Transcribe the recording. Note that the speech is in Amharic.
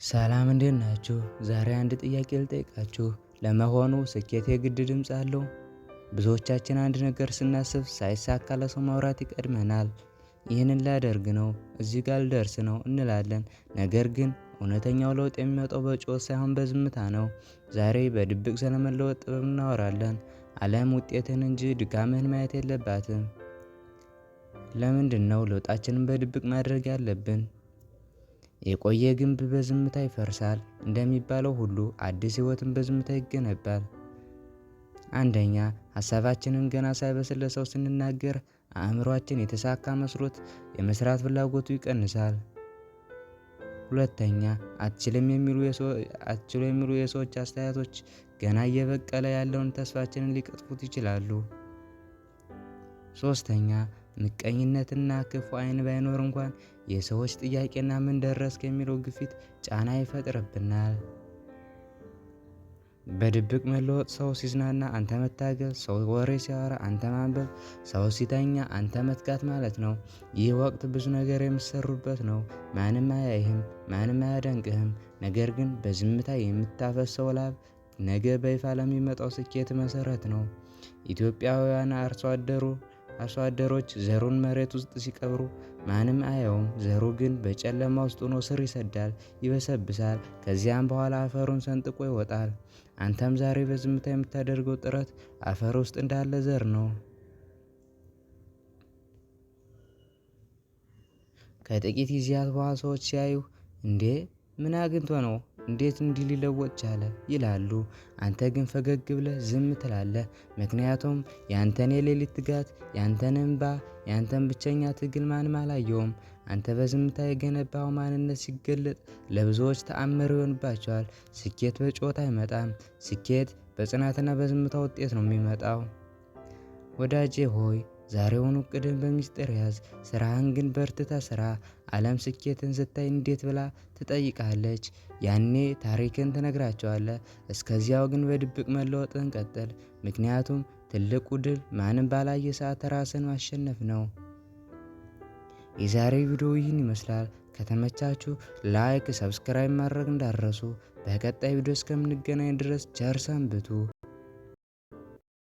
ሰላም እንዴት ናችሁ? ዛሬ አንድ ጥያቄ ልጠይቃችሁ። ለመሆኑ ስኬት የግድ ድምጽ አለው? ብዙዎቻችን አንድ ነገር ስናስብ ሳይሳካ ለሰው ማውራት ይቀድመናል። ይህንን ላደርግ ነው፣ እዚህ ጋር ልደርስ ነው እንላለን። ነገር ግን እውነተኛው ለውጥ የሚመጣው በጩኸት ሳይሆን በዝምታ ነው። ዛሬ በድብቅ ስለመለወጥ ጥበብ እናወራለን። ዓለም ውጤትን እንጂ ድካምህን ማየት የለባትም። ለምንድን ነው ለውጣችንን በድብቅ ማድረግ ያለብን? የቆየ ግንብ በዝምታ ይፈርሳል እንደሚባለው ሁሉ አዲስ ሕይወትን በዝምታ ይገነባል። አንደኛ፣ ሐሳባችንን ገና ሳይበስል ለሰው ስንናገር አእምሯችን የተሳካ መስሎት የመስራት ፍላጎቱ ይቀንሳል። ሁለተኛ፣ አትችልም የሚሉ የሰዎች አስተያየቶች ገና እየበቀለ ያለውን ተስፋችንን ሊቀጥፉት ይችላሉ። ሶስተኛ፣ ምቀኝነትና ክፉ ዓይን ባይኖር እንኳን የሰዎች ጥያቄና ምን ደረስክ የሚለው ግፊት ጫና ይፈጥርብናል። በድብቅ መለወጥ ሰው ሲዝናና አንተ መታገል፣ ሰው ወሬ ሲያወራ አንተ ማንበብ፣ ሰው ሲተኛ አንተ መትጋት ማለት ነው። ይህ ወቅት ብዙ ነገር የምትሰሩበት ነው። ማንም አያይህም፣ ማንም አያደንቅህም። ነገር ግን በዝምታ የምታፈሰው ላብ ነገ በይፋ ለሚመጣው ስኬት መሰረት ነው። ኢትዮጵያውያን አርሶ አደሮች ዘሩን መሬት ውስጥ ሲቀብሩ ማንም አየውም። ዘሩ ግን በጨለማ ውስጥ ሆኖ ስር ይሰዳል፣ ይበሰብሳል። ከዚያም በኋላ አፈሩን ሰንጥቆ ይወጣል። አንተም ዛሬ በዝምታ የምታደርገው ጥረት አፈር ውስጥ እንዳለ ዘር ነው። ከጥቂት ጊዜያት በኋላ ሰዎች ሲያዩ እንዴ ምን አግኝቶ ነው? እንዴት እንዲህ ሊለወጥ ቻለ? ይላሉ። አንተ ግን ፈገግ ብለህ ዝም ትላለህ። ምክንያቱም ያንተን የሌሊት ትጋት፣ ያንተን እንባ፣ ያንተን ብቸኛ ትግል ማንም አላየውም። አንተ በዝምታ የገነባው ማንነት ሲገለጥ ለብዙዎች ተአምር ይሆንባቸዋል። ስኬት በጩኸት አይመጣም። ስኬት በጽናትና በዝምታ ውጤት ነው የሚመጣው። ወዳጄ ሆይ ዛሬውኑ እቅድን በሚስጥር ያዝ። ስራህን ግን በርትተህ ስራ። ዓለም ስኬትን ስታይ እንዴት ብላ ትጠይቃለች። ያኔ ታሪክን ትነግራቸዋለህ። እስከዚያው ግን በድብቅ መለወጥን ቀጥል። ምክንያቱም ትልቁ ድል ማንም ባላየ ሰዓት ራስን ማሸነፍ ነው። የዛሬ ቪዲዮ ይህን ይመስላል። ከተመቻችሁ ላይክ፣ ሰብስክራይብ ማድረግ እንዳትረሱ። በቀጣይ ቪዲዮ እስከምንገናኝ ድረስ ቸር ሰንብቱ።